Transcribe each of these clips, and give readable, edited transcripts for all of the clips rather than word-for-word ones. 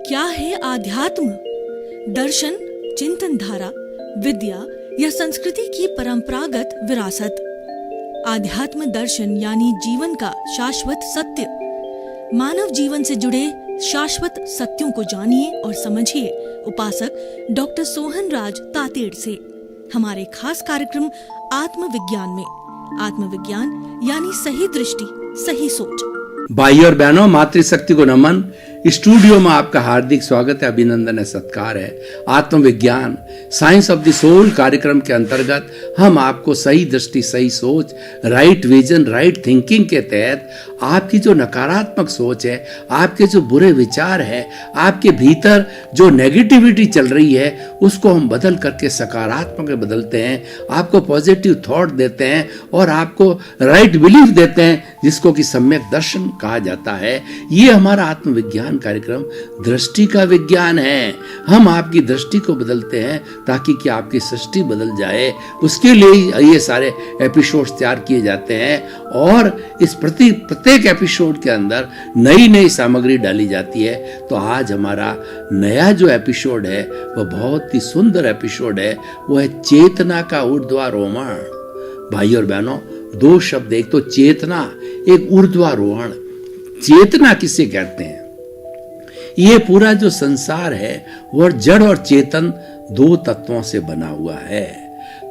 क्या है आध्यात्म? दर्शन, चिंतन धारा, विद्या या संस्कृति की परंपरागत विरासत। आध्यात्म दर्शन यानी जीवन का शाश्वत सत्य। मानव जीवन से जुड़े शाश्वत सत्यों को जानिए और समझिए उपासक डॉक्टर सोहन राज तातेड़ से हमारे खास कार्यक्रम आत्मविज्ञान में। आत्मविज्ञान यानी सही दृष्टि, सही सोच। भाई और बहनों, मातृशक्ति को नमन। स्टूडियो में आपका हार्दिक स्वागत है, अभिनंदन है, सत्कार है। आत्मविज्ञान साइंस ऑफ द सोल कार्यक्रम के अंतर्गत हम आपको सही दृष्टि, सही सोच, राइट विजन, राइट थिंकिंग के तहत आपकी जो नकारात्मक सोच है, आपके जो बुरे विचार है, आपके भीतर जो नेगेटिविटी चल रही है, उसको हम बदल करके सकारात्मक में बदलते हैं, आपको पॉजिटिव थॉट देते हैं और आपको राइट बिलीफ देते हैं, जिसको कि सम्यक दर्शन कहा जाता है। ये हमारा आत्मविज्ञान कार्यक्रम दृष्टि का विज्ञान है। हम आपकी दृष्टि को बदलते हैं ताकि कि आपकी सृष्टि बदल जाए। उसके लिए ये सारे एपिसोड्स तैयार किए जाते हैं और इस प्रत्येक एपिसोड के अंदर नई नई सामग्री डाली जाती है। तो आज हमारा नया जो एपिसोड है वह बहुत ही सुंदर एपिसोड है। वो है चेतना का ऊर्ध्वारोहण। भाई और बहनों, दो शब्द, एक तो चेतना, एक ऊर्ध्वारोहण। चेतना किसे कहते हैं? ये पूरा जो संसार है वह जड़ और चेतन दो तत्वों से बना हुआ है।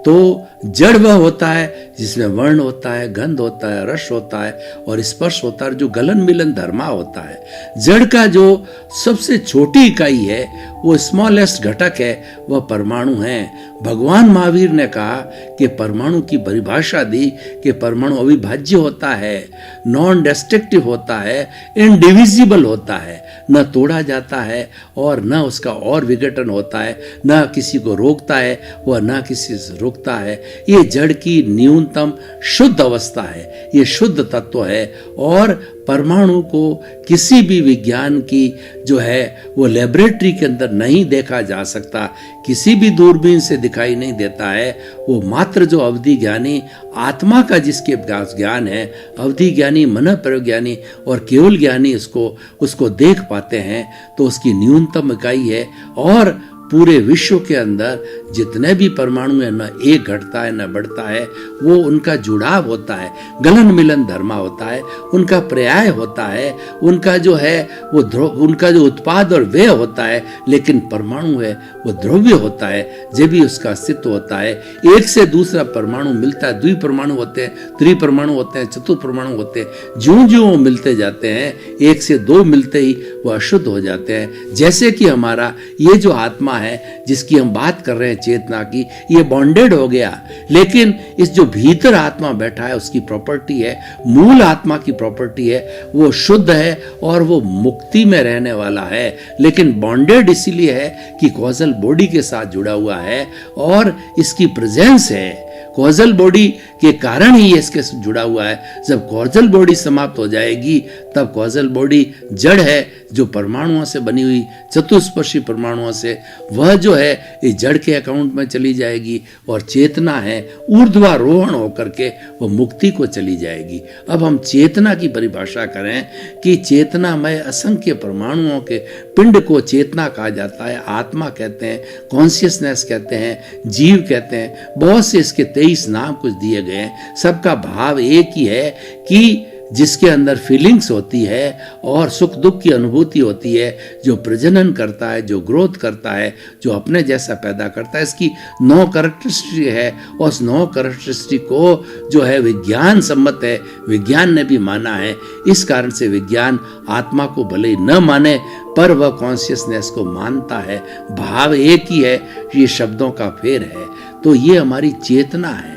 तो जड़ वह होता है जिसमें वर्ण होता है, गंध होता है, रस होता है और स्पर्श होता है, जो गलन मिलन धर्मा होता है। जड़ का जो सबसे छोटी इकाई है, वो स्मॉलेस्ट घटक है, वह परमाणु है। भगवान महावीर ने कहा कि परमाणु की परिभाषा दी कि परमाणु अविभाज्य होता है, नॉन डिस्ट्रक्टिव होता है, इनडिविजिबल होता है, न तोड़ा जाता है और न उसका और विघटन होता है, न किसी को रोकता है वह न किसी से रुकता है। ये जड़ की न्यूनतम शुद्ध अवस्था है, ये शुद्ध तत्व है। और परमाणु को किसी भी विज्ञान की जो है वो लेबोरेटरी के अंदर नहीं देखा जा सकता, किसी भी दूरबीन से दिखाई नहीं देता है। वो मात्र जो अवधि ज्ञानी आत्मा का जिसके पास ज्ञान है, अवधि ज्ञानी, मन प्रज्ञानी और केवल ज्ञानी उसको देख पाते हैं। तो उसकी न्यूनतम इकाई है। और पूरे विश्व के अंदर जितने भी परमाणु है, न एक घटता है न बढ़ता है, वो उनका जुड़ाव होता है, गलन मिलन धर्मा होता है, उनका पर्याय होता है, उनका जो है वो उनका जो उत्पाद और व्यय होता है। लेकिन परमाणु है वो द्रव्य होता है, जब भी उसका अस्तित्व होता है। एक से दूसरा परमाणु मिलता है, द्विपरमाणु होते हैं, त्रिपरमाणु होते हैं, चतुर्परमाणु होते हैं। ज्यों ज्यों वो मिलते जाते हैं, एक से दो मिलते ही वो अशुद्ध हो जाते हैं। जैसे कि हमारा ये जो आत्मा है जिसकी हम बात कर रहे हैं, चेतना की, ये बॉन्डेड हो गया। लेकिन इस जो भीतर आत्मा बैठा है उसकी प्रॉपर्टी है, मूल आत्मा की प्रॉपर्टी है, वो शुद्ध है और वो मुक्ति में रहने वाला है। लेकिन बॉन्डेड इसीलिए है कि कॉजल बॉडी के साथ जुड़ा हुआ है और इसकी प्रेजेंस है। कॉजल बॉडी के कारण ही ये इसके जुड़ा हुआ है। जब कॉजल बॉडी समाप्त हो जाएगी तब कॉजल बॉडी जड़ है जो परमाणुओं से बनी हुई, चतुष्पर्शी परमाणुओं से, वह जो है इस जड़ के अकाउंट में चली जाएगी। और चेतना है ऊर्ध्वारोहण होकर के वो मुक्ति को चली जाएगी। अब हम चेतना की परिभाषा करें कि चेतनामय असंख्य परमाणुओं के पिंड को चेतना कहा जाता है। आत्मा कहते हैं, कॉन्शियसनेस कहते हैं, जीव कहते हैं। बहुत से इसके 23 नाम कुछ दिए गए हैं। सबका भाव एक ही है कि जिसके अंदर फीलिंग्स होती है और सुख दुख की अनुभूति होती है, जो प्रजनन करता है, जो ग्रोथ करता है, जो अपने जैसा पैदा करता है। इसकी 9 कैरेक्टरिस्टिक है और उस 9 कैरेक्टरिस्टिक को जो है विज्ञान सम्मत है, विज्ञान ने भी माना है। इस कारण से विज्ञान आत्मा को भले ही न माने पर वह कॉन्शियसनेस को मानता है। भाव एक ही है, ये शब्दों का फेर है। तो ये हमारी चेतना है।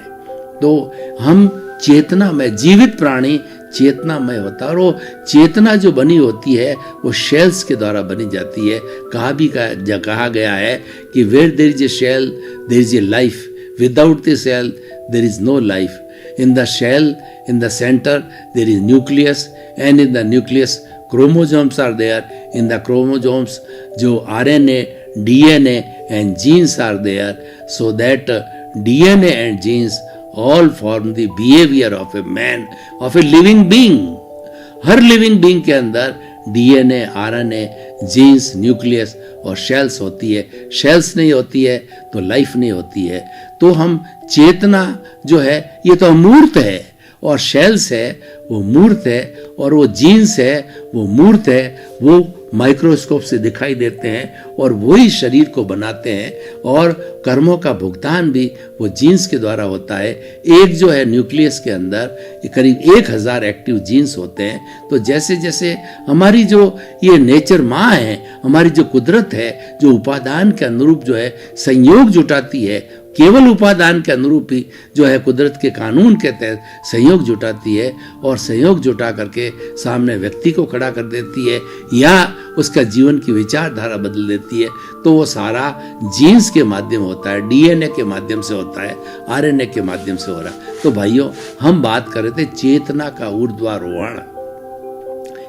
तो हम चेतना में, जीवित प्राणी चेतनामय होता है। और वो चेतना जो बनी होती है वो शेल्स के द्वारा बनी जाती है। कहा गया है कि where there is a shell there is a life, without the shell there is no life. In the shell, in the centre there is nucleus and in the nucleus chromosomes are there. In the chromosomes जो RNA, DNA and genes are there, so that DNA and genes all form the behavior of a man, of a living being. Her living being के अंदर DNA, RNA, jeans, nucleus और shells होती है। Shells नहीं होती है तो life नहीं होती है। तो हम चेतना जो है ये तो अमूर्त है, और शेल्स है वो मूर्त है, और वो जीन्स है वो मूर्त है। वो माइक्रोस्कोप से दिखाई देते हैं और वही शरीर को बनाते हैं, और कर्मों का भुगतान भी वो जीन्स के द्वारा होता है। एक जो है न्यूक्लियस के अंदर करीब 1000 एक्टिव जीन्स होते हैं। तो जैसे जैसे हमारी जो ये नेचर माँ है, हमारी जो कुदरत है, जो उपादान के अनुरूप जो है संयोग जुटाती है, केवल उपादान के अनुरूप ही जो है कुदरत के कानून के तहत संयोग जुटाती है, और संयोग जुटा करके सामने व्यक्ति को खड़ा कर देती है या उसका जीवन की विचारधारा बदल देती है। तो वो सारा जीन्स के माध्यम होता है, डीएनए के माध्यम से होता है, आरएनए के माध्यम से हो रहा है। तो भाइयों, हम बात कर रहे थे चेतना का ऊर्ध्वारोहण।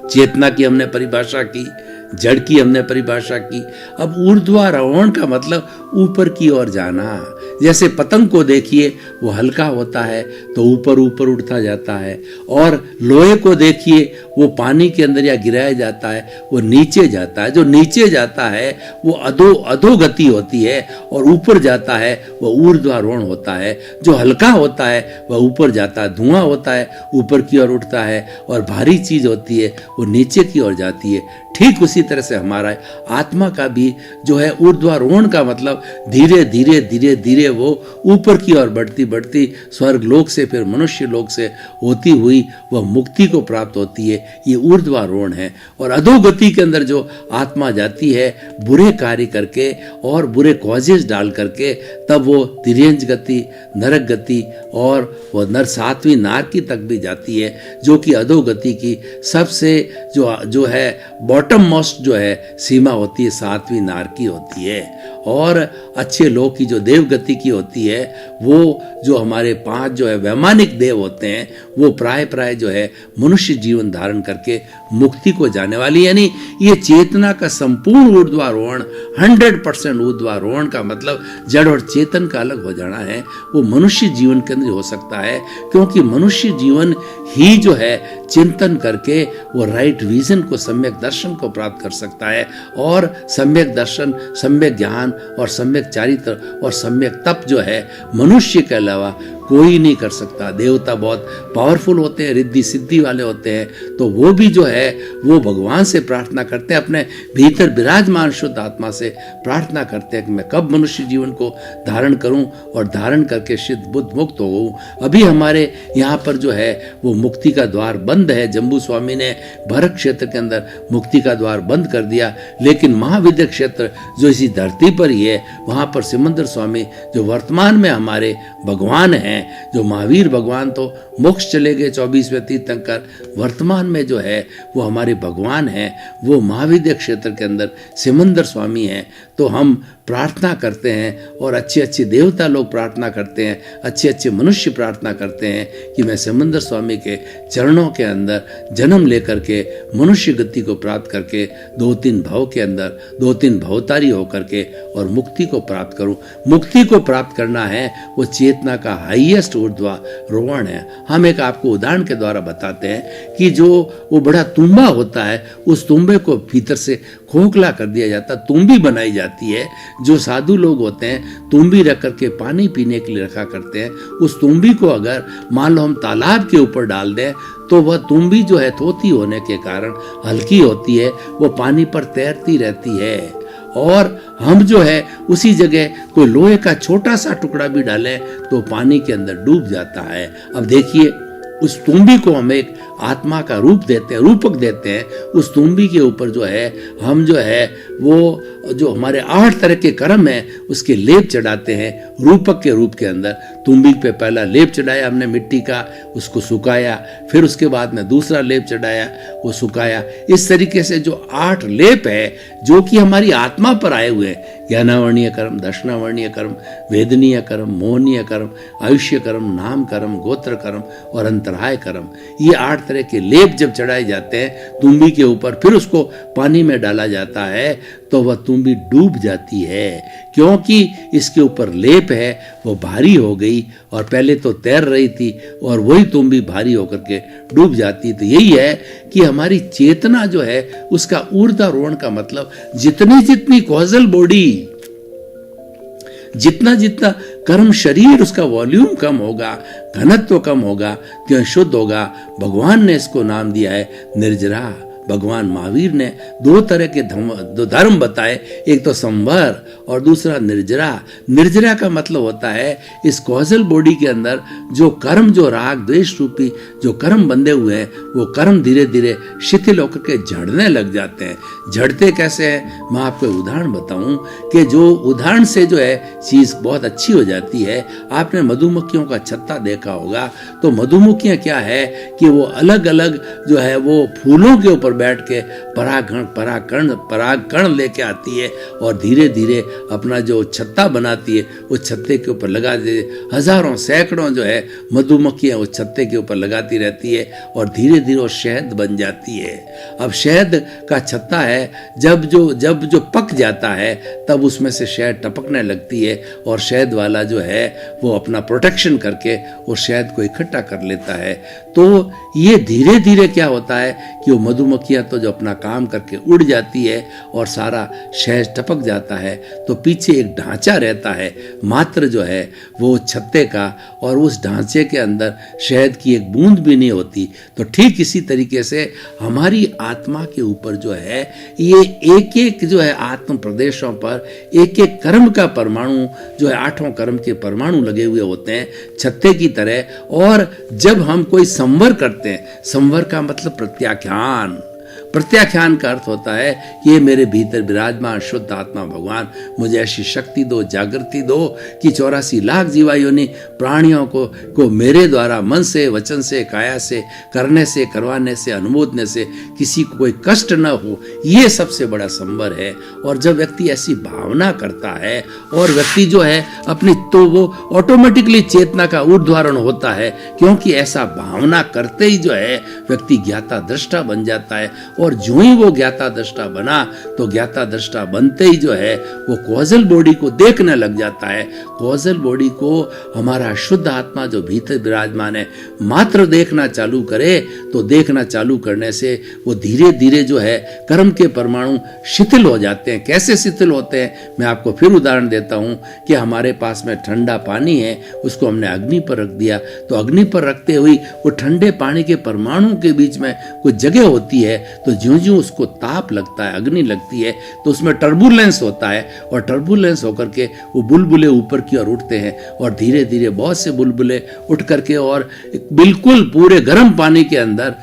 चेतना की हमने परिभाषा की, जड़ की हमने परिभाषा की। अब ऊर्ध्वारोहण का मतलब ऊपर की ओर जाना। जैसे पतंग को देखिए, वो हल्का होता है तो ऊपर ऊपर उड़ता जाता है, और लोहे को देखिए वो पानी के अंदर या गिराया जाता है वो नीचे जाता है। जो नीचे जाता है वो अधोगति होती है, और ऊपर जाता है वो ऊर्ध्वारोहण होता है। जो हल्का होता है वह ऊपर जाता है, धुआं होता है ऊपर की ओर उठता है, और भारी चीज होती है वो नीचे की ओर जाती है। ठीक उसी तरह से हमारा आत्मा का भी जो है ऊर्ध्वारोहण का मतलब धीरे धीरे धीरे धीरे वो ऊपर की ओर बढ़ती बढ़ती स्वर्ग लोक से फिर मनुष्य लोक से होती हुई वह मुक्ति को प्राप्त होती है। ये ऊर्ध्वारोहण है। और अधोगति के अंदर जो आत्मा जाती है बुरे कार्य करके और बुरे कॉजेज डाल करके, तब वो तिर्यंज गति, नरक गति और वो नर 7वीं नारकी तक भी जाती है, जो कि अधोगति की सबसे जो है बॉटम मोस्ट जो है सीमा होती है, 7वीं नारकी होती है। और अच्छे लोग की जो देवगति की होती है, वो जो हमारे 5 जो है वैमानिक देव होते हैं, वो प्राय जो है मनुष्य जीवन धारण करके मुक्ति को जाने वाली, यानी ये चेतना का संपूर्ण ऊर्ध्वारोहण 100% ऊर्ध्वारोहण का मतलब जड़ और चेतन का अलग हो जाना है। वो मनुष्य जीवन के अंदर हो सकता है, क्योंकि मनुष्य जीवन ही जो है चिंतन करके वो राइट विजन को, सम्यक दर्शन को प्राप्त कर सकता है। और सम्यक दर्शन, सम्यक ज्ञान और सम्यक चारित्र और सम्यक तप जो है मनुष्य के अलावा कोई नहीं कर सकता। देवता बहुत पावरफुल होते हैं, रिद्धि सिद्धि वाले होते हैं, तो वो भी जो है वो भगवान से प्रार्थना करते हैं, अपने भीतर विराजमान शुद्ध आत्मा से प्रार्थना करते हैं कि मैं कब मनुष्य जीवन को धारण करूं और धारण करके सिद्ध बुद्ध मुक्त हो। अभी हमारे यहाँ पर जो है वो मुक्ति का द्वार बंद है। जम्बू स्वामी ने भरत क्षेत्र के अंदर मुक्ति का द्वार बंद कर दिया, लेकिन महाविद्या क्षेत्र जो इसी धरती पर ही है, वहाँ पर सिमंदर स्वामी जो वर्तमान में हमारे भगवान हैं, जो महावीर भगवान तो मोक्ष चले गए 24वें तीर्थंकर, वर्तमान में जो है वो हमारे भगवान हैं, वो महाविद्या क्षेत्र के अंदर सिमंदर स्वामी हैं। तो हम प्रार्थना करते हैं और अच्छे अच्छे देवता लोग प्रार्थना करते हैं, अच्छे अच्छे मनुष्य प्रार्थना करते हैं कि मैं सिमंदर स्वामी के चरणों के अंदर जन्म लेकर के मनुष्य गति को प्राप्त करके 2-3 भव के अंदर 2-3 भवतारी होकर के और मुक्ति को प्राप्त करूं। मुक्ति को प्राप्त करना है वो चेतना का हाईएस्ट ऊर्ध्वारोहण है। हम एक आपको उदाहरण के द्वारा बताते हैं कि जो वो बड़ा तुम्बा होता है, उस तुम्बे को भीतर से खोखला कर दिया जाता, तुम्बी बनाई जाती है। जो साधु लोग होते हैं तुम्बी रख करके पानी पीने के लिए रखा करते हैं। उस तुम्बी को अगर मान लो हम तालाब के ऊपर डाल दें तो वह तुम्बी जो है तोती होने के कारण हल्की होती है, वो पानी पर तैरती रहती है। और हम जो है उसी जगह कोई लोहे का छोटा सा टुकड़ा भी डालें तो पानी के अंदर डूब जाता है। अब देखिए, उस तुम्बी को हम एक आत्मा का रूप देते हैं, रूपक देते हैं। उस तुम्बी के ऊपर जो है हम जो है वो जो हमारे 8 तरह के कर्म हैं उसके लेप चढ़ाते हैं रूपक के रूप के अंदर। तुम्बी पे पहला लेप चढ़ाया हमने मिट्टी का, उसको सुखाया, फिर उसके बाद में दूसरा लेप चढ़ाया, वो सुखाया। इस तरीके से जो 8 लेप है जो कि हमारी आत्मा पर आए हुए हैं, ज्ञानावर्णीय कर्म, दर्शनावर्णीय कर्म, वेदनीय कर्म, मोहनीय कर्म, आयुष्य कर्म, नाम कर्म, गोत्र कर्म और अंतराय कर्म, ये 8 तरह के लेप जब चढ़ाए जाते हैं तुम्बी के ऊपर, फिर उसको पानी में डाला जाता है, तो वह तुंबी डूब जाती है, क्योंकि इसके ऊपर लेप है, वो भारी हो गई और पहले तो तैर रही थी और वही तुंबी भारी होकर के डूब जाती। तो यही है कि हमारी चेतना जो है उसका ऊर्ध्वारोहण का मतलब जितनी जितनी कॉजल बॉडी, जितना जितना कर्म शरीर, उसका वॉल्यूम कम होगा, घनत्व कम होगा, क्यों शुद्ध होगा। भगवान ने इसको नाम दिया है निर्जरा। भगवान महावीर ने दो तरह के धर्म बताए, एक तो संवर और दूसरा निर्जरा। निर्जरा का मतलब होता है इस कॉजल बॉडी के अंदर जो कर्म, जो राग द्वेष रूपी जो कर्म बंधे हुए हैं, वो कर्म धीरे धीरे शिथिल होकर के झड़ने लग जाते हैं। झड़ते कैसे हैं, मैं आपको उदाहरण बताऊं कि जो उदाहरण से जो है चीज बहुत अच्छी हो जाती है। आपने मधुमक्खियों का छत्ता देखा होगा, तो मधुमक्खियां क्या है कि वो अलग अलग जो है वो फूलों के ऊपर बैठ के परागकण लेके आती है और धीरे धीरे अपना जो छत्ता बनाती है उस छत्ते के ऊपर लगा देती है। हजारों सैकड़ों जो है मधुमक्खियां उस छत्ते के ऊपर लगाती रहती है और धीरे धीरे वो शहद बन जाती है। अब शहद का छत्ता है, जब जो पक जाता है तब उसमें से शहद टपकने लगती है और शहद वाला जो है वो अपना प्रोटेक्शन करके वो शहद को इकट्ठा कर लेता है। तो ये धीरे धीरे क्या होता है कि वो मधुमक्खियां तो जो अपना काम करके उड़ जाती है और सारा शहद टपक जाता है, तो पीछे एक ढांचा रहता है मात्र जो है वो छत्ते का, और उस ढांचे के अंदर शहद की एक बूंद भी नहीं होती। तो ठीक इसी तरीके से हमारी आत्मा के ऊपर जो है ये एक एक जो है आत्म प्रदेशों पर एक एक कर्म का परमाणु जो है, 8 कर्म के परमाणु लगे हुए होते हैं छत्ते की तरह। और जब हम कोई संवर करते हैं, संवर का मतलब प्रत्याख्यान। प्रत्याख्यान का अर्थ होता है कि ये मेरे भीतर विराजमान शुद्ध आत्मा भगवान मुझे ऐसी शक्ति दो, जागृति दो कि 84 लाख जीवा योनि प्राणियों को मेरे द्वारा मन से, वचन से, काया से, करने से, करवाने से, अनुमोदने से किसी को कोई कष्ट न हो। ये सबसे बड़ा संवर है। और जब व्यक्ति ऐसी भावना करता है और व्यक्ति जो है अपनी, तो वो ऑटोमेटिकली चेतना का ऊर्ध्वारोहण होता है, क्योंकि ऐसा भावना करते ही जो है व्यक्ति ज्ञाता दृष्टा बन जाता है। और जो ही वो ज्ञाता दृष्टा बना, तो ज्ञाता दृष्टा बनते ही जो है वो कॉजल बॉडी को देखने लग जाता है। कॉजल बॉडी को हमारा शुद्ध आत्मा जो भीतर विराजमान है मात्र देखना चालू करे, तो देखना चालू करने से वो धीरे धीरे जो है कर्म के परमाणु शिथिल हो जाते हैं। कैसे शिथिल होते हैं, मैं आपको फिर उदाहरण देता हूं कि हमारे पास में ठंडा पानी है, उसको हमने अग्नि पर रख दिया, तो अग्नि पर रखते हुए वो ठंडे पानी के परमाणु के बीच में कुछ जगह होती है, तो ज्यों-ज्यों उसको ताप लगता है, अग्नि लगती है, तो उसमें टर्बुलेंस होता है और टर्बुलेंस होकर के वो बुलबुले ऊपर की ओर उठते हैं और धीरे धीरे बहुत से बुलबुले उठ करके और बिल्कुल पूरे गर्म पानी के अंदर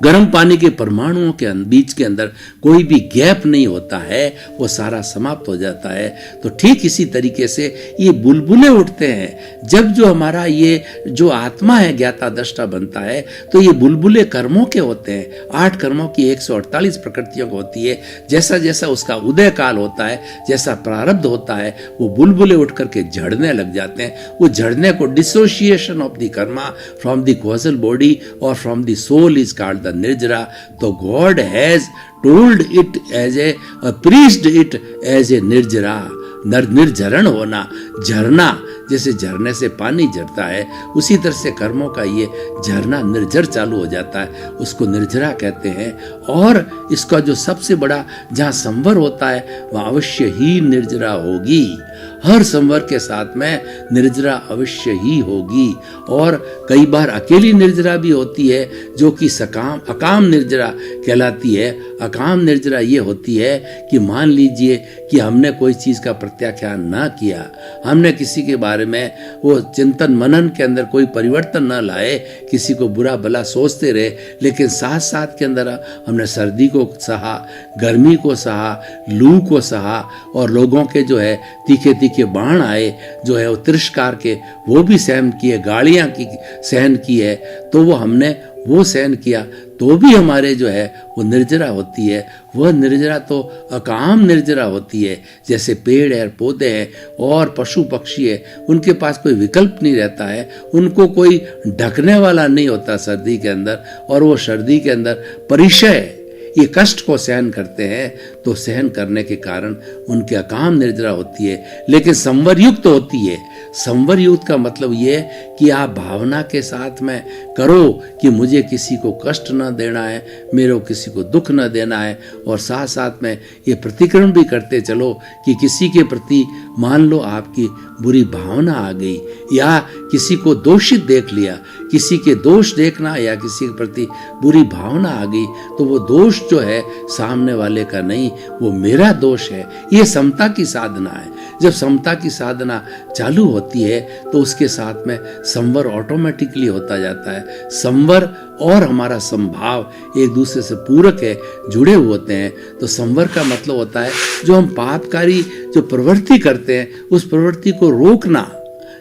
गर्म पानी के परमाणुओं के बीच के अंदर कोई भी गैप नहीं होता है, वो सारा समाप्त हो जाता है। तो ठीक इसी तरीके से ये बुलबुले उठते हैं। जब जो हमारा ये जो आत्मा है ज्ञाता दृष्टा बनता है, तो ये बुलबुले कर्मों के होते हैं। 8 कर्मों की 148 प्रकृतियों को होती है। जैसा जैसा उसका उदय काल होता है, जैसा प्रारब्ध होता है, वो बुलबुले उठ करके झड़ने लग जाते हैं। वो झड़ने को dissociation of the karma from the causal body और from the soul is called the nirjara. तो God has told it as a preached it as a nirjara. निर्जरण होना, झरना, जैसे झरने से पानी झरता है, उसी तरह से कर्मों का ये झरना निर्जर चालू हो जाता है, उसको निर्जरा कहते हैं। और इसका जो सबसे बड़ा जहाँ संवर होता है वहाँ अवश्य ही निर्जरा होगी। हर संवर के साथ में निर्जरा अवश्य ही होगी। और कई बार अकेली निर्जरा भी होती है, जो कि अकाम निर्जरा कहलाती है। अकाम निर्जरा ये होती है कि मान लीजिए कि हमने कोई चीज का प्रत्याख्यान ना किया, हमने किसी के बारे में वो चिंतन मनन के अंदर कोई परिवर्तन न लाए, किसी को बुरा भला सोचते रहे, लेकिन साथ साथ के अंदर हमने सर्दी को सहा, गर्मी को सहा, लू को सहा, और लोगों के जो है तीखे तीखे बाण आए जो है वो तिरस्कार के, वो भी सहन किए, गालियां की सहन की है, तो वो हमने वो सहन किया, तो भी हमारे जो है वो निर्जरा होती है। वह निर्जरा तो अकाम निर्जरा होती है। जैसे पेड़ है, पौधे हैं और पशु पक्षी है, उनके पास कोई विकल्प नहीं रहता है, उनको कोई ढकने वाला नहीं होता सर्दी के अंदर, और वो सर्दी के अंदर परिचय ये कष्ट को सहन करते हैं तो सहन करने के कारण उनकी अकाम निर्जरा होती है, लेकिन संवर युक्त होती है। संवर युक्त का मतलब ये कि आप भावना के साथ में करो कि मुझे किसी को कष्ट न देना है, मेरे को किसी को दुख न देना है, और साथ साथ में ये प्रतिक्रमण भी करते चलो कि किसी के प्रति मान लो आपकी बुरी भावना आ गई या किसी को दोषित देख लिया, किसी के दोष देखना या किसी के प्रति बुरी भावना आ गई तो वो दोष जो है सामने वाले का नहीं, वो मेरा दोष है। ये समता की साधना है। जब समता की साधना चालू होती है तो उसके साथ में संवर ऑटोमेटिकली होता जाता है। संवर और हमारा संभाव एक दूसरे से पूरक है, जुड़े हुए होते हैं। तो संवर का मतलब होता है जो हम पापकारी जो प्रवृत्ति करते हैं उस प्रवृत्ति को रोकना।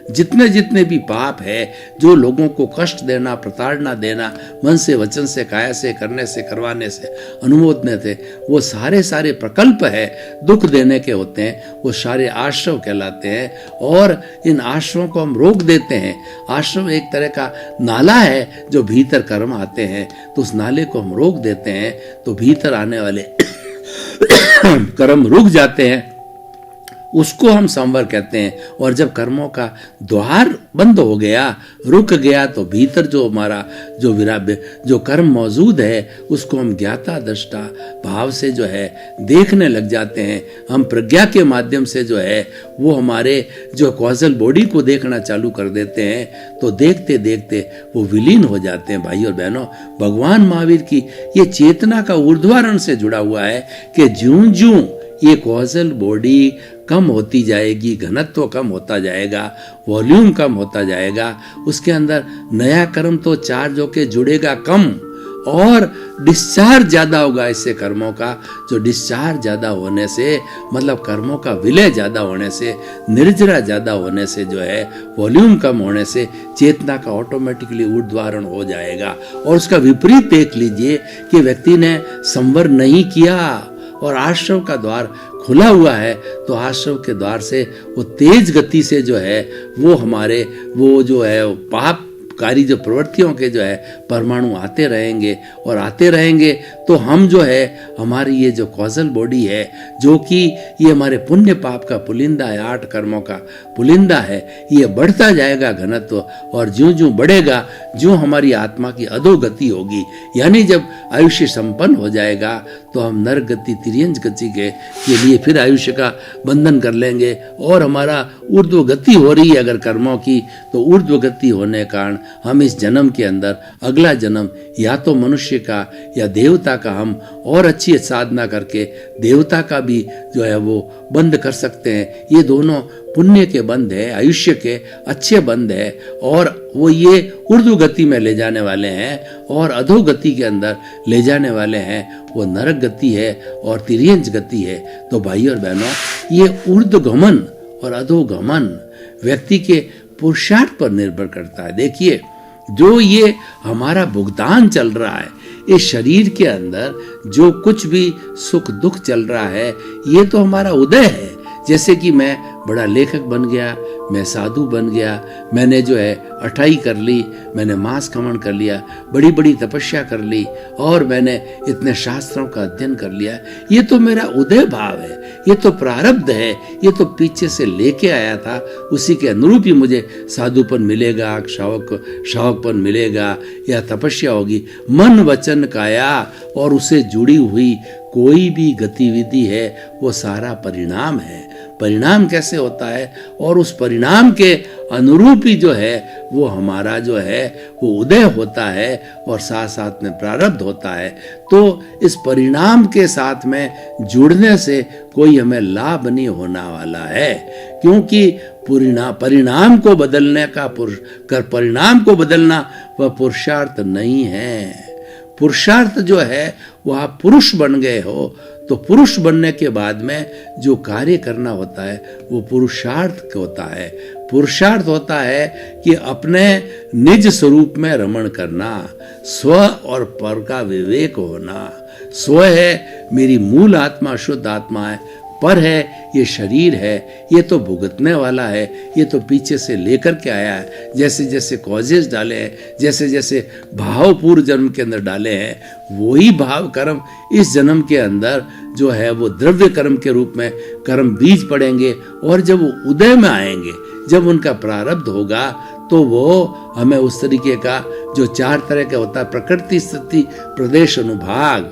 जितने जितने भी पाप है, जो लोगों को कष्ट देना, प्रताड़ना देना, मन से, वचन से, काया से, करने से, करवाने से, अनुमोदने थे, वो सारे सारे प्रकल्प है दुख देने के होते हैं, वो सारे आश्रव कहलाते हैं। और इन आश्रवों को हम रोक देते हैं। आश्रव एक तरह का नाला है जो भीतर कर्म आते हैं, तो उस नाले को हम रोक देते हैं तो भीतर आने वाले कर्म रुक जाते हैं, उसको हम संवर कहते हैं। और जब कर्मों का द्वार बंद हो गया, रुक गया, तो भीतर जो हमारा जो कर्म मौजूद है उसको हम ज्ञाता दृष्टा भाव से जो है देखने लग जाते हैं। हम प्रज्ञा के माध्यम से जो है वो हमारे जो कॉजल बॉडी को देखना चालू कर देते हैं, तो देखते देखते वो विलीन हो जाते हैं। भाई और बहनों, भगवान महावीर की ये चेतना का ऊर्ध्वारण से जुड़ा हुआ है कि ज्यों ज्यों ये कॉजल बॉडी कम होती जाएगी, घनत्व कम होता जाएगा, वॉल्यूम कम होता जाएगा, उसके अंदर नया कर्म तो चार्ज होके जुड़ेगा कम और डिस्चार्ज ज्यादा होगा। इससे कर्मों का जो डिस्चार्ज ज्यादा होने से मतलब कर्मों का विलय ज्यादा होने से, निर्जरा ज्यादा होने से, जो है वॉल्यूम कम होने से चेतना का ऑटोमेटिकली ऊर्ध्वारण हो जाएगा। और उसका विपरीत देख लीजिए कि व्यक्ति ने संवर नहीं किया और आश्रव का द्वार खुला हुआ है, तो आश्रव के द्वार से वो तेज गति से जो है वो हमारे वो जो है पापकारी जो प्रवृत्तियों के जो है परमाणु आते रहेंगे और आते रहेंगे। तो हम जो है हमारी ये जो कॉजल बॉडी है, जो कि ये हमारे पुण्य पाप का पुलिंदा है, 8 कर्मों का पुलिंदा है, ये बढ़ता जाएगा घनत्व। और ज्यों ज्यों बढ़ेगा, ज्यों हमारी आत्मा की अधोगति होगी, यानी जब आयुष्य संपन्न हो जाएगा तो हम नर गति, तिर्यंज गति के लिए फिर आयुष्य का बंधन कर लेंगे। और हमारा ऊर्ध्व गति हो रही है अगर कर्मों की, तो ऊर्ध्व गति होने के कारण हम इस जन्म के अंदर अगला जन्म या तो मनुष्य का या देवता का हम और अच्छी साधना करके देवता का भी जो है वो बंद कर सकते हैं। ये दोनों पुण्य के बंद है, आयुष्य के अच्छे बंद है, और वो ये ऊर्ध्व गति में ले जाने वाले हैं और अधोगति के अंदर ले जाने वाले हैं, वो नरक गति है और तिर्यंज गति है। तो भाई और बहनों, ये ऊर्ध्वगमन और अधोगमन व्यक्ति के पुरुषार्थ पर निर्भर करता है। देखिए, जो ये हमारा भुगतान चल रहा है इस शरीर के अंदर, जो कुछ भी सुख दुख चल रहा है, ये तो हमारा उदय है। जैसे कि मैं बड़ा लेखक बन गया, मैं साधु बन गया, मैंने जो है अठाई कर ली, मैंने मांस खमन कर लिया, बड़ी बड़ी तपस्या कर ली और मैंने इतने शास्त्रों का अध्ययन कर लिया, ये तो मेरा उदय भाव है, ये तो प्रारब्ध है, ये तो पीछे से लेके आया था, उसी के अनुरूप ही मुझे साधुपन मिलेगा, शावकपन मिलेगा या तपस्या होगी। मन वचन काया और उससे जुड़ी हुई कोई भी गतिविधि है वो सारा परिणाम है। परिणाम कैसे होता है, और उस परिणाम के अनुरूप ही जो है वो हमारा जो है वो उदय होता है और साथ साथ में प्रारब्ध होता है। तो इस परिणाम के साथ में जुड़ने से कोई हमें लाभ नहीं होने वाला है, क्योंकि परिणाम को बदलने का परिणाम को बदलना वह पुरुषार्थ नहीं है। पुरुषार्थ जो है वो आप पुरुष बन गए हो, तो पुरुष बनने के बाद में जो कार्य करना होता है वो पुरुषार्थ होता है। पुरुषार्थ होता है कि अपने निज स्वरूप में रमण करना, स्व और पर का विवेक होना। स्व है मेरी मूल आत्मा, शुद्ध आत्मा है, पर है, ये शरीर है, ये तो भुगतने वाला है, ये तो पीछे से लेकर के आया है। जैसे जैसे कॉजेज डाले हैं, जैसे जैसे भाव पूर्व जन्म के अंदर डाले हैं, वही भाव कर्म इस जन्म के अंदर जो है वो द्रव्य कर्म के रूप में कर्म बीज पड़ेंगे। और जब वो उदय में आएंगे, जब उनका प्रारब्ध होगा, तो वो हमें उस तरीके का जो 4 तरह का होता है, प्रकृति, स्थिति, प्रदेश, अनुभाग,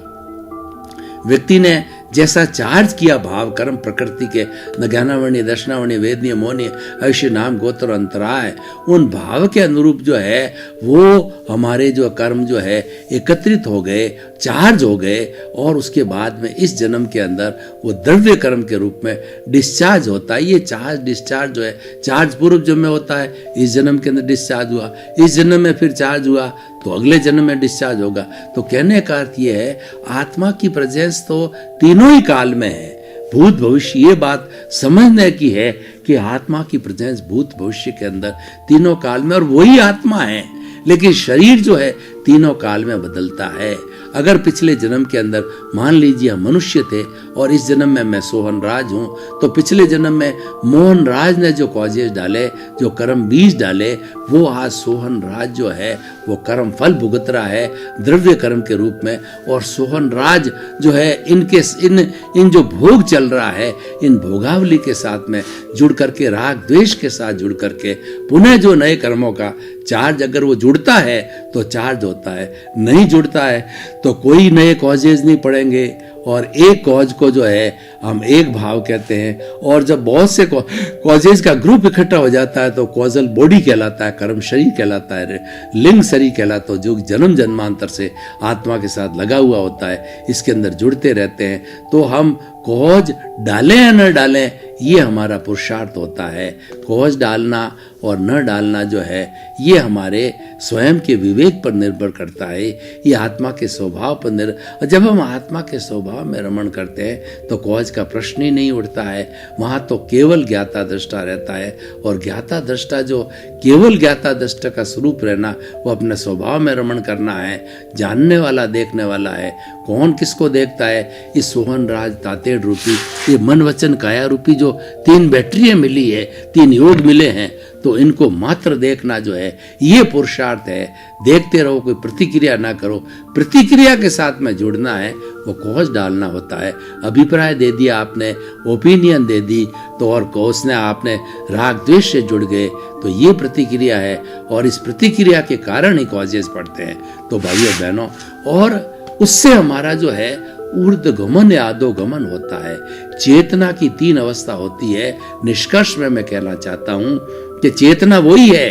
व्यक्ति ने जैसा चार्ज किया भाव कर्म प्रकृति के, न ज्ञानावर्णीय, दर्शनावर्णीय, वेदनीय, मोहनीय, ऐश्य, नाम, गोत्र, अंतराय, उन भाव के अनुरूप जो है वो हमारे जो कर्म जो है एकत्रित हो गए, चार्ज हो गए, और उसके बाद में इस जन्म के अंदर वो द्रव्य कर्म के रूप में डिस्चार्ज होता है। ये चार्ज डिस्चार्ज जो है, चार्ज पूर्व जन्म में होता है, इस जन्म के अंदर डिस्चार्ज हुआ, इस जन्म में फिर चार्ज हुआ, तो अगले जन्म में डिस्चार्ज होगा। तो कहने का अर्थ ये है, आत्मा की प्रेजेंस तो तीनों ही काल में है। भूत भविष्य, ये बात समझने की है कि आत्मा की प्रेजेंस भूत भविष्य के अंदर तीनों काल में, और वही आत्मा है। लेकिन शरीर जो है तीनों काल में बदलता है। अगर पिछले जन्म के अंदर मान लीजिए हम मनुष्य थे और इस जन्म में मैं सोहन राज हूं, तो पिछले जन्म में मोहन राज ने जो कॉजेज डाले, जो कर्म बीज डाले, वो आज सोहन राज जो है वो कर्म फल भुगत रहा है द्रव्य कर्म के रूप में। और सोहन राज जो है इन जो भोग चल रहा है, इन भोगावली के साथ में जुड़ करके, राग द्वेष के साथ जुड़ करके, पुनः जो नए कर्मों का चार्ज, अगर वो जुड़ता है तो चार्ज होता है, नहीं जुड़ता है तो कोई नए कॉजेज नहीं पड़ेंगे। और एक कॉज को जो है हम एक भाव कहते हैं, और जब बहुत से कॉजेज का ग्रुप इकट्ठा हो जाता है तो कॉजल बॉडी कहलाता है, कर्म शरीर कहलाता है, लिंग शरीर कहलाता है, जो जन्म जन्मांतर से आत्मा के साथ लगा हुआ होता है, इसके अंदर जुड़ते रहते हैं। तो हम कॉज डालें या न डालें, ये हमारा पुरुषार्थ होता है। कॉज डालना और न डालना जो है ये हमारे स्वयं के विवेक पर निर्भर करता है, ये आत्मा के स्वभाव पर निर्भर। जब हम आत्मा के स्वभाव में रमण करते हैं तो कॉज का प्रश्न ही नहीं उठता है, वहाँ तो केवल ज्ञाता दृष्टा रहता है। और ज्ञाता दृष्टा जो केवल ज्ञाता दृष्टा का स्वरूप रहना, वो अपने स्वभाव में रमण करना है, जानने वाला देखने वाला है। कौन किसको देखता है? इस सोहन राज तातेड़ रूपी, ये मन वचन काया रूपी जो 3 बैटरियां मिली है, 3 योग मिले हैं, तो इनको मात्र देखना जो है ये पुरुषार्थ है। देखते रहो, कोई प्रतिक्रिया ना करो, प्रतिक्रिया के साथ में जुड़ना है, वो कॉज डालना होता है। अभिप्राय दे दिया आपने, ओपिनियन दे दी, तो और उसने आपने राग द्वेष से जुड़ गए, तो ये प्रतिक्रिया है, और इस प्रतिक्रिया के कारण ही कॉजेज पड़ते हैं। तो भाइयों बहनों, और उससे हमारा जो है ऊर्ध्वगमन या अधोगमन होता है। चेतना की 3 अवस्था होती है। निष्कर्ष में मैं कहना चाहता हूं कि चेतना वही है,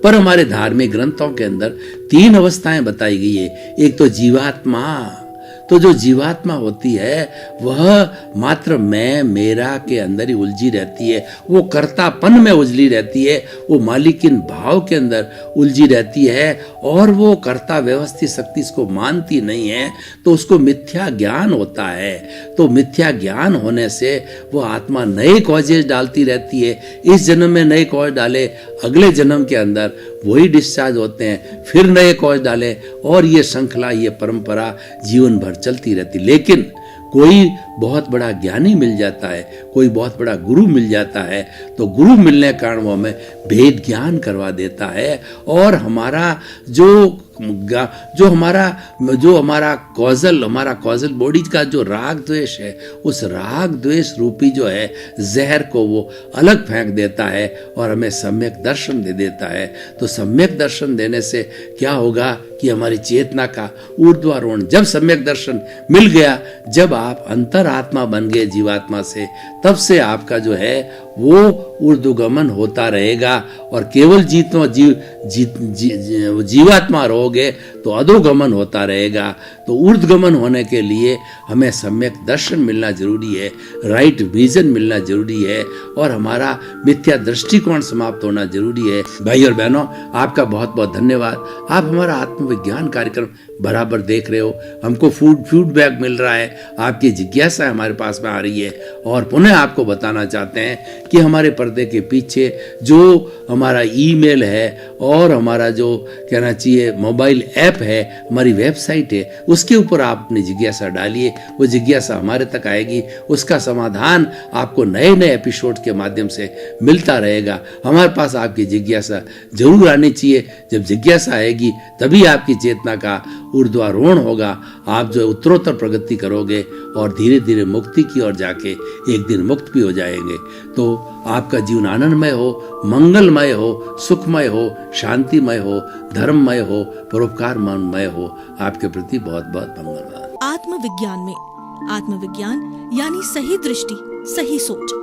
पर हमारे धार्मिक ग्रंथों के अंदर 3 अवस्थाएं बताई गई है। एक तो जीवात्मा, तो जो जीवात्मा होती है वह मात्र मैं मेरा के अंदर ही उलझी रहती है, वो कर्तापन में उलझी रहती है, वो मालिकिन भाव के अंदर उलझी रहती है, और वो कर्ता व्यवस्थित शक्ति इसको मानती नहीं है, तो उसको मिथ्या ज्ञान होता है। तो मिथ्या ज्ञान होने से वो आत्मा नए कॉजेज डालती रहती है। इस जन्म में नए कॉज डाले, अगले जन्म के अंदर वही डिस्चार्ज होते हैं, फिर नए कॉज डाले, और ये श्रृंखला, ये परंपरा जीवन भर चलती रहती। लेकिन कोई बहुत बड़ा ज्ञानी मिल जाता है, कोई बहुत बड़ा गुरु मिल जाता है, तो गुरु मिलने के कारण वो हमें भेद ज्ञान करवा देता है, और हमारा जो हमारा कॉजल बॉडी का जो राग द्वेष है, उस राग द्वेष रूपी जो है जहर को वो अलग फेंक देता है और हमें सम्यक दर्शन दे देता है। तो सम्यक दर्शन देने से क्या होगा कि हमारी चेतना का ऊर्ध्वारोहण, जब सम्यक दर्शन मिल गया, जब आप अंतर आत्मा बन गए जीवात्मा से, तब से आपका जो है वो ऊर्ध्वगमन होता रहेगा, और केवल जीवात्मा रहोगे तो अधोगमन होता रहेगा। तो ऊर्ध्वगमन होने के लिए हमें सम्यक दर्शन मिलना जरूरी है, राइट विजन मिलना जरूरी है, और हमारा मिथ्या दृष्टिकोण समाप्त होना जरूरी है। भाई और बहनों, आपका बहुत बहुत धन्यवाद। आप हमारा आत्मविज्ञान कार्यक्रम बराबर देख रहे हो, हमको फीडबैक मिल रहा है, आपकी जिज्ञासा हमारे पास में आ रही है, और पुनः आपको बताना चाहते हैं कि हमारे पर्दे के पीछे जो हमारा ईमेल है और हमारा जो कहना चाहिए मोबाइल ऐप है, हमारी वेबसाइट है, उसके ऊपर आप अपनी जिज्ञासा डालिए। वो जिज्ञासा हमारे तक आएगी, उसका समाधान आपको नए नए एपिसोड के माध्यम से मिलता रहेगा। हमारे पास आपकी जिज्ञासा जरूर आनी चाहिए। जब जिज्ञासा आएगी तभी आपकी चेतना का ऊर्ध्वारोहण होगा। आप जो उत्तरोत्तर प्रगति करोगे और धीरे धीरे मुक्ति की ओर जाके एक दिन मुक्त भी हो जाएंगे। तो आपका जीवन आनंदमय हो, मंगलमय हो, सुखमय हो, शांतिमय हो, धर्ममय हो, परोपकारमय हो। आपके प्रति बहुत बहुत मंगलवान। आत्मविज्ञान में आत्मविज्ञान यानी सही दृष्टि, सही सोच।